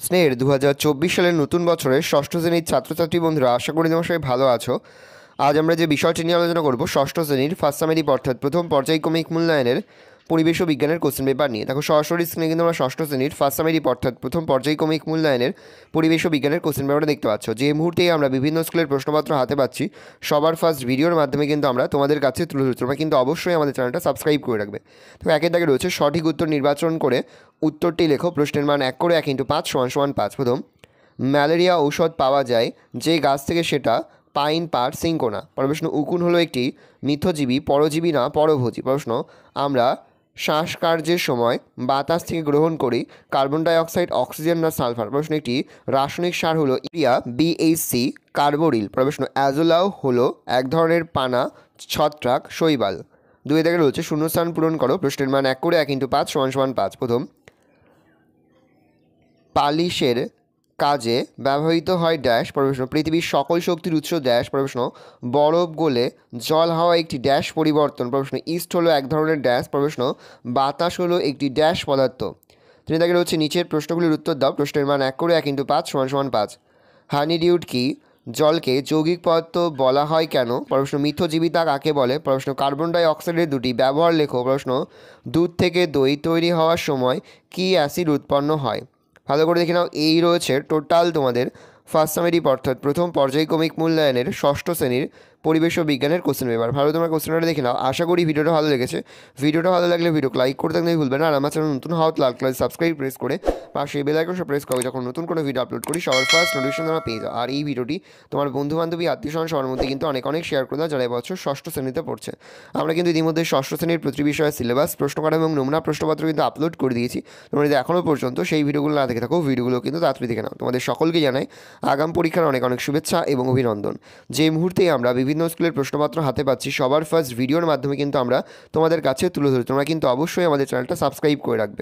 স্নেহের 2024 সালের নতুন বছরের ষষ্ঠ শ্রেণীর ছাত্রছাত্রী বন্ধুরা, আশা করি তোমরা সবাই ভালো আছো। আজ আমরা যে বিষয়টি নিয়ে আলোচনা করব ষষ্ঠ শ্রেণীর ফার্স্ট সামেরি অর্থাৎ প্রথম পর্যায়ক্রমিক মূল্যায়নের পরিবেশ ও বিজ্ঞানের কোশ্চেন পেপার নিয়ে। দেখো সরাসরি স্ক্রিনে কিন্তু আমরা ষষ্ঠ শ্রেণীর ফার্স্ট সামেরি অর্থাৎ প্রথম পর্যায়ক্রমিক মূল্যায়নের পরিবেশ ও বিজ্ঞানের কোশ্চেন পেপারটা দেখতে পাচ্ছ। যে মুহূর্তেই আমরা বিভিন্ন স্কুলের প্রশ্নপত্র হাতে পাচ্ছি, সবার ফার্স্ট ভিডিওর মাধ্যমে কিন্তু আমরা তোমাদের কাছে তুলে ধরছি। তোমরা কিন্তু অবশ্যই আমাদের চ্যানেলটা সাবস্ক্রাইব করে রাখবে। তো একের দাগে রয়েছে সঠিক উত্তর নির্বাচন করে উত্তরটি লেখো। প্রশ্নের মান 1 করে 1 × 5 = 5। প্রথম, ম্যালেরিয়া ঔষধ পাওয়া যায় যে গাছ থেকে, সেটা পাইন, পার, সিঙ্কোনা। প্রশ্ন, উকুন হলো একটি মিথজীবী, পরজীবী না পরভোজী। প্রশ্ন, আমরা শ্বাসকার্যের সময় বাতাস থেকে গ্রহণ করি কার্বন ডাইঅক্সাইড, অক্সিজেন না সালফার। প্রশ্ন, একটি রাসায়নিক সার হলো ইউরিয়া, BHC, কার্বোরিল। প্রশ্ন, অ্যাজোলাও হলো এক ধরনের পানা, ছত্রাক, শৈবাল। দুই দাগে রয়েছে শূন্যস্থান পূরণ করো। প্রশ্নের মান 1 করে 1 × 5 = 5। প্রথম, পালিশের কাজে ব্যবহৃত হয় ড্যাশ। প্রশ্ন, পৃথিবীর সকল শক্তির উৎস ড্যাশ। প্রশ্ন, বরফ গলে জল হওয়া একটি ড্যাশ পরিবর্তন। প্রশ্ন, ইস্ট হলো এক ধরনের ড্যাশ। প্রশ্ন, বাতাস হলো একটি ড্যাশ পদার্থ। তিনি তাকে রয়েছে নিচের প্রশ্নগুলির উত্তর দাও। প্রশ্নের মান 1 করে 1 × 5 = 5। হানিডিউড কি? জলকে যৌগিক পদার্থ বলা হয় কেন? প্রশ্ন, মিথজীবিতা কাকে বলে? প্রশ্ন, কার্বন ডাই অক্সাইডের দুটি ব্যবহার লেখো। প্রশ্ন, দুধ থেকে দই তৈরি হওয়ার সময় কী অ্যাসিড উৎপন্ন হয়? ভালো করে দেখে নাও। এই রয়েছে টোটাল তোমাদের ফার্স্ট সামেরি অর্থাৎ প্রথম পর্যায়ক্রমিক মূল্যায়নের ষষ্ঠ শ্রেণীর পরিবেশ ও বিজ্ঞানের কোশ্চেন পেপার। ভালো তোমরা কোশ্চেনটা দেখে নাও। আশা করি ভিডিওটা ভালো লেগেছে। ভিডিওটা ভালো লাগলে ভিডিওকে লাইক করতে একদমই ভুলবে না। আর আমার চ্যানেল নতুন হওয়া লাল কালার সাবস্ক্রাইব প্রেস করে পাশে বেল আইকনটা প্রেস করো, যখন নতুন কোনো ভিডিও আপলোড করি সবার ফার্স্ট নোটিফিকেশন তোমরা পেয়ে যাও। আর এই ভিডিওটি তোমার বন্ধু বান্ধবী, আত্মীয় স্বজন সবার মধ্যে কিন্তু অনেক শেয়ার করে দাও যারা এবছর ষষ্ঠ শ্রেণীতে পড়ছে। আমরা কিন্তু ইতিমধ্যে ষষ্ঠ শ্রেণীর প্রতি বিষয়ে সিলেবাস, প্রশ্নকাঠামো এবং নমুনা প্রশ্নপত্র কিন্তু আপলোড করে দিয়েছি। তোমরা যদি এখনও পর্যন্ত সেই ভিডিওগুলো না দেখে থাকো, ভিডিওগুলো কিন্তু তাড়াতাড়ি দেখে নাও। তোমাদের সকলকে জানাই আগাম পরীক্ষার অনেক শুভেচ্ছা এবং অভিনন্দন। যে মুহূর্তেই আমরা বিভিন্ন স্কুলের প্রশ্নপত্র হাতে পাচ্ছি, সবার ফার্স্ট ভিডিওর মাধ্যমে কিন্তু আমরা তোমাদের কাছে তুলে ধরি। তোমরা কিন্তু অবশ্যই আমাদের চ্যানেলটা সাবস্ক্রাইব করে রাখবে।